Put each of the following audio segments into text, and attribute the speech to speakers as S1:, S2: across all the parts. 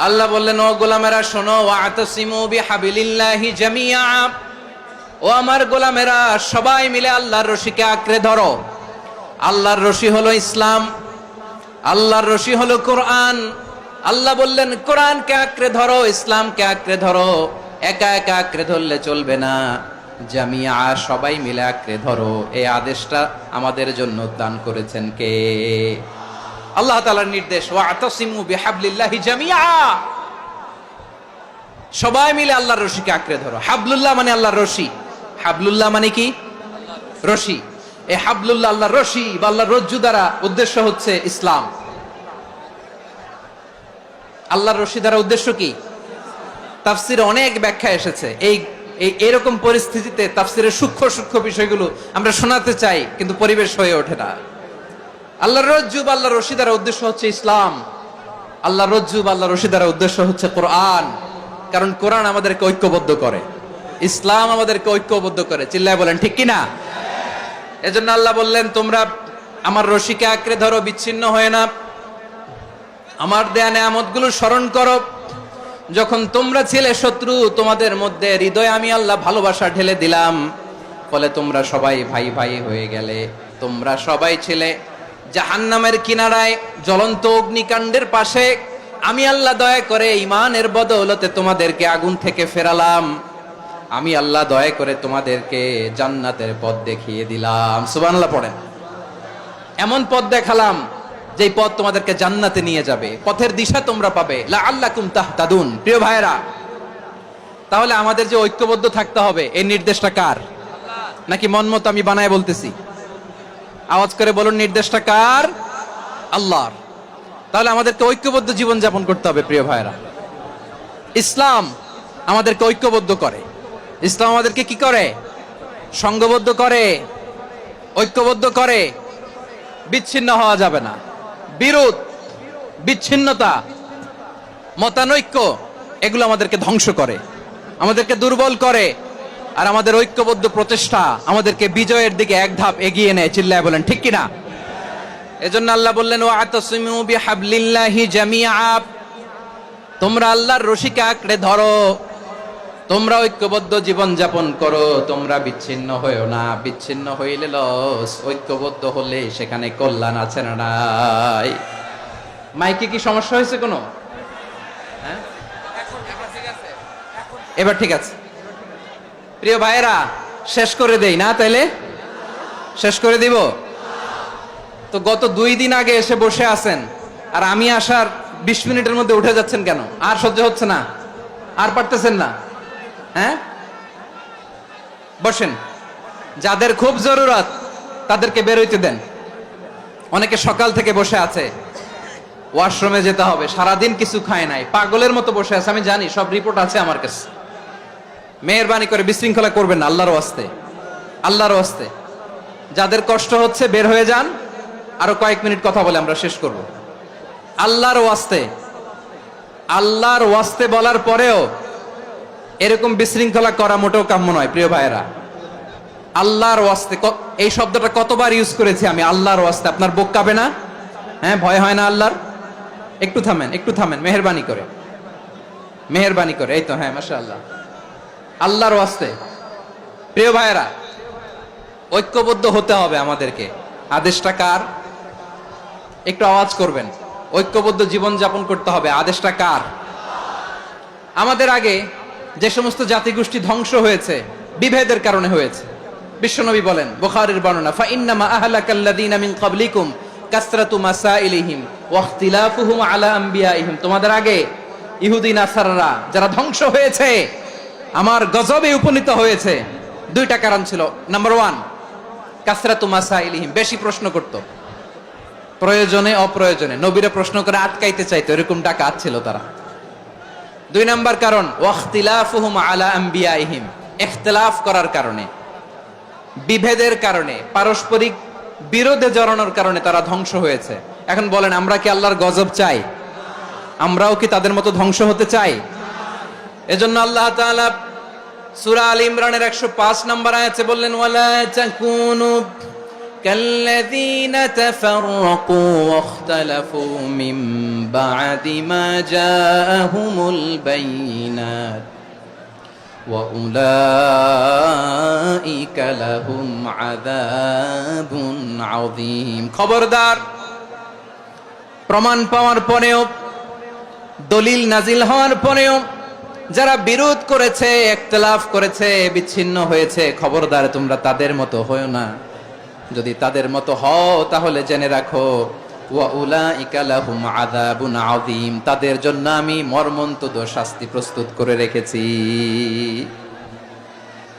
S1: আল্লাহ বললেন, ও গোলামেরা শোনো, ওয়াতাসিমু বিহাবিলিল্লাহি জামিআ, ও আমার গোলামেরা সবাই মিলে আল্লাহর রশিকে আঁকড়ে ধরো। আল্লাহর রশি হলো ইসলাম, আল্লাহর রশি হলো কোরআন। আল্লাহ বললেন কোরআনকে আঁকড়ে ধরো, ইসলামকে আঁকড়ে ধরো। একা একা আঁকড়ে ধরলে চলবে না, জামিআ সবাই মিলে আঁকড়ে ধরো। এই আদেশটা আমাদের জন্য দান করেছেন কে? আল্লাহ তাআলার নির্দেশ, ওয়াতাসিমু বিহাবলিল্লাহি জামিআ, সবাই মিলে আল্লাহর রশিকে আঁকড়ে ধরো। হাবলুল্লাহ মানে আল্লাহর রশি, হাবলুল্লাহ মানে কি? রশি। এই হাবলুল্লাহ আল্লাহর রশি বা আল্লাহর রজ্জু দ্বারা উদ্দেশ্য হচ্ছে ইসলাম। আল্লাহর রশি দ্বারা উদ্দেশ্য কি? তাফসিরে অনেক ব্যাখ্যা এসেছে। এরকম পরিস্থিতিতে তাফসিরের সূক্ষ্ম সূক্ষ্ম বিষয়গুলো আমরা শোনাতে চাই, কিন্তু পরিবেশ হয়ে ওঠে না। আল্লাহর রজ্জু বা আল্লাহর রশি দ্বারা উদ্দেশ্য হচ্ছে ইসলাম। আল্লাহর রজ্জু বা আল্লাহর রশি দ্বারা উদ্দেশ্য হচ্ছে কোরআন, কারণ কোরআন আমাদেরকে ঐক্যবদ্ধ করে, ইসলাম আমাদেরকে ঐক্যবদ্ধ করে। চিল্লায় বলেন ঠিক কিনা? এজন্য আল্লাহ বললেন, তোমরা আমার রশিকে আঁকড়ে ধরো, বিচ্ছিন্ন হয়ে না। আমার দেয়া নেয়ামতগুলো স্মরণ করো। যখন তোমরা ছিলে শত্রু, তোমাদের মধ্যে হৃদয়ে আমি আল্লাহ ভালোবাসা ঢেলে দিলাম, ফলে তোমরা সবাই ভাই ভাই হয়ে গেলে। তোমরা সবাই ছিলে জাহান্নামের কিনারায়, জ্বলন্ত অগ্নিকাণ্ডের পাশে। আমি আল্লাহ দয়া করে ঈমানের বদৌলতে তোমাদেরকে আগুন থেকে ফেরালাম। আমি আল্লাহ দয়া করে তোমাদেরকে জান্নাতের পথ দেখিয়ে দিলাম। সুবহানাল্লাহ পড়েন। এমন পথ দেখালাম যে পথ তোমাদেরকে জান্নাতে নিয়ে যাবে, পথের দিশা তোমরা পাবে। লাআল্লাকুম তাহতাদুন। প্রিয় ভাইরা, তাহলে আমাদের যে ঐক্যবদ্ধ থাকতে হবে, এই নির্দেশটা কার? নাকি মন মতো আমি বানায় বলতেছি? আওয়াজ করে বলুন, নির্দেশটা কার? আল্লাহর। তাহলে আমাদেরকে ঐক্যবদ্ধ জীবন যাপন করতে হবে। প্রিয় ভাইরা, ইসলাম আমাদেরকে ঐক্যবদ্ধ করে। ইসলাম আমাদেরকে কি করে? সংঘবদ্ধ করে, ঐক্যবদ্ধ করে। বিচ্ছিন্ন হওয়া যাবে না। বিরোধ, বিচ্ছিন্নতা, মতানৈক্য, এগুলো আমাদেরকে ধ্বংস করে, আমাদেরকে দুর্বল করে। আর আমাদের ঐক্যবদ্ধ প্রচেষ্টা আমাদেরকে বিজয়ের দিকে এক ধাপ এগিয়ে নেয়। চিল্লায় বলেন ঠিক কিনা? এজন্য আল্লাহ বললেন, ওয়াতাসিমু বিহাবলিল্লাহি জামিআ, তোমরা আল্লাহর রশিকে আঁকড়ে ধরো, তোমরা ঐক্যবদ্ধ জীবন যাপন করো, তোমরা বিচ্ছিন্ন হইও না। বিচ্ছিন্ন হইলে লস, ঐক্যবদ্ধ হলে সেখানে কল্যাণ আছে না নাই? মাইকে কি সমস্যা হয়েছে কোনো? হ্যাঁ, এবার ঠিক আছে। প্রিয় ভাইয়েরা, শেষ করে দেই না? তাইলে শেষ করে দিব তো। গত 2 দিন আগে এসে বসে আছেন, আর আমি আসার 20 মিনিটের মধ্যে উঠে যাচ্ছেন কেন? আর সহ্য হচ্ছে না? আর পারতেছেন না? হ্যাঁ, বসেন। যাদের খুব জরুরত তাদেরকে বের হইতে দেন। অনেকে সকাল থেকে বসে আছে, ওয়াশরুমে যেতে হবে, সারাদিন কিছু খায় নাই, পাগলের মতো বসে আছে। আমি জানি, সব রিপোর্ট আছে আমার কাছে। মেহেরবানি করে বিশৃঙ্খলা করবেন না, আল্লাহর ওয়াস্তে, আল্লাহর ওয়াস্তে। যাদের কষ্ট হচ্ছে বের হয়ে যান। আরো কয়েক মিনিট কথা বলে আমরা শেষ করব। আল্লাহর ওয়াস্তে, আল্লাহর ওয়াস্তে বলার পরেও এরকম বিশৃঙ্খলা করা মোটেও কাম্য নয়। প্রিয় ভাইয়েরা, আল্লাহর ওয়াস্তে, এই শব্দটা কতবার ইউজ করেছি আমি, আল্লাহর ওয়াস্তে। আপনার বুক কাঁপে না? হ্যাঁ, ভয় হয় না আল্লাহর? একটু থামেন, একটু থামেন, মেহেরবানি করে, মেহেরবানি করে। এই তো, হ্যাঁ, মাশাআল্লাহ। আল্লাহর ওয়াস্তে। প্রিয় ভাইয়েরা, ঐক্যবদ্ধ হতে হবে আমাদেরকে। আদেশটা কার? একটু আওয়াজ করবেন। ঐক্যবদ্ধ জীবন যাপন করতে হবে। আদেশটা কার? আমাদের আগে যে সমস্ত জাতিগোষ্ঠী ধ্বংস হয়েছে, বিভেদের কারণে হয়েছে। বিশ্বনবী বলেন, বুখারীর বর্ণনা, ফাইন্নামা আহলাকাল্লাযীনা মিন ক্বাবলিকুম কাসরাতু মাসাইলিহিম ওয়া ইখতিলাফুহুম আলা আম্বিয়াইহিম। তোমাদের আগে ইহুদি নাসারারা যারা ধ্বংস হয়েছে, আমার গজবে উপনীত হয়েছে, 2টা কারণ ছিল। নাম্বার 1, কাসরাতু মাসাইলিহিম, বেশি প্রশ্ন করত, প্রয়োজনে অপ্রয়োজনে নবীরে প্রশ্ন করে আটকাইতে চাইতো, এরকম ডাকাত ছিল তারা। 2 নাম্বার কারণ, ওয়াখতিলাফুহুম আলা আম্বিয়াইহিম, ইখতিলাফ করার কারণে, বিভেদের কারণে, পারস্পরিক বিরোধে জড়ানোর কারণে তারা ধ্বংস হয়েছে। এখন বলেন, আমরা কি আল্লাহর গজব চাই? আমরাও কি তাদের মতো ধ্বংস হতে চাই? এজন্য আল্লাহ তাআলা সূরা আল ইমরানের 105 নম্বর আয়াতে বললেন, ওয়ালা তাকুনু كالذين تفرقوا واختلفوا من بعد ما جاءهم البينات وأولئك لهم عذاب عظيم খবরদার প্রমাণ পাওয়ার পরেও দলিল নাজিল হওয়ার পরেও যারা বিরোধ করেছে, ইখতিলাফ করেছে, বিচ্ছিন্ন হয়েছে, খবরদার তোমরা তাদের মতো হয়ো না। যদি তাদের মতো হও তাহলে জেনে রাখো ওয়া উলাইকা লাহুম আযাবুন আযীম, তাদের জন্য আমি মর্মন্তুদ শাস্তি প্রস্তুত করে রেখেছি।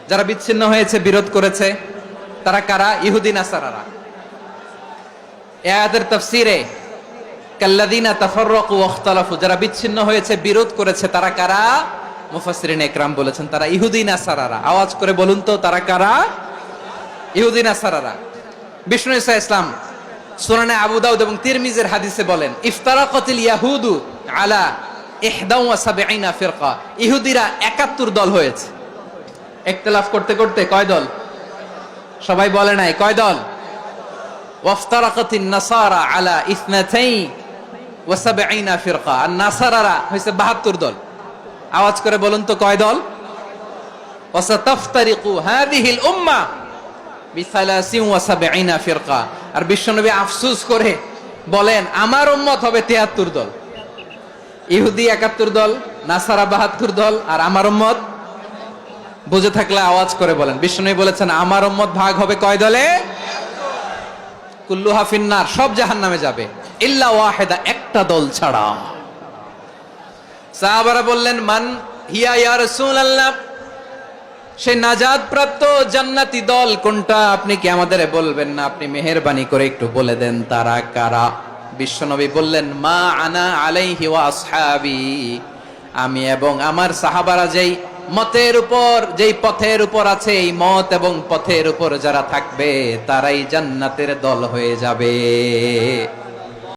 S1: যারা বিচ্ছিন্ন হয়েছে, বিরোধ করেছে, তারা কারা? ইহুদি নাসারারা। এই আয়াতের তাফসীরে কাল্লাযীনা তাফাররাকু ওয়াখতালাফু, যারা বিচ্ছিন্ন হয়েছে, বিরোধ করেছে, তারা কারা? মুফাসসিরিন ইকরাম বলেছেন তারা ইহুদি নাসারারা। আওয়াজ করে বলুন তো তারা কারা? ইহুদি নাসারারা। বিষ্ণু ঈসা ইসলাম সুনানে আবু দাউদ এবং তিরমিজির হাদিসে বলেন ইফতারাকাতিল ইয়াহুদু আলা 71 ফিরকা, ইহুদিরা 71 দল হয়েছে। ইখতিলাফ করতে করতে কয় দল? সবাই বলে নাই কয় দল? ওয়াফতারাকাতিন নাসারা আলা 72 ফিরকা, আর নাসারারা হইছে 72 দল। আওয়াজ করে বলুন তো কয় দল? ওয়াসাতাফতারিকু হাযিহিল উম্মাহ বি73 ফিরকা। আর বিশ্বনবী আফসোস করে বলেন আমার উম্মত হবে 73 দল। ইহুদি 71 দল, নাসারা 72 দল, আর আমার উম্মত বুঝে থাকলে আওয়াজ করে বলেন। বিশ্বনবী বলেছেন আমার উম্মত ভাগ হবে কয় দলে? কুল্লুহা ফিন্নার, সব জাহান্নামে যাবে, ইল্লা ওয়াহিদা, একটা দল ছাড়া। সাহাবারা বললেন মান হিয়া ইয়া রাসূলুল্লাহ, সেই নাজাত প্রাপ্ত জান্নাতি দল কোনটা? আপনি কি আমাদের বলবেন না? আপনি মেহেরবানি করে একটু বলে দেন তারা কারা। বিশ্বনবী বললেন মা আনা আলাইহি ওয়া আসহাবি, আমি এবং আমার সাহাবারা যেই মতের উপর, যেই পথের উপর আছে, এই মত এবং পথের উপর যারা থাকবে তারাই জান্নাতের দল হয়ে যাবে।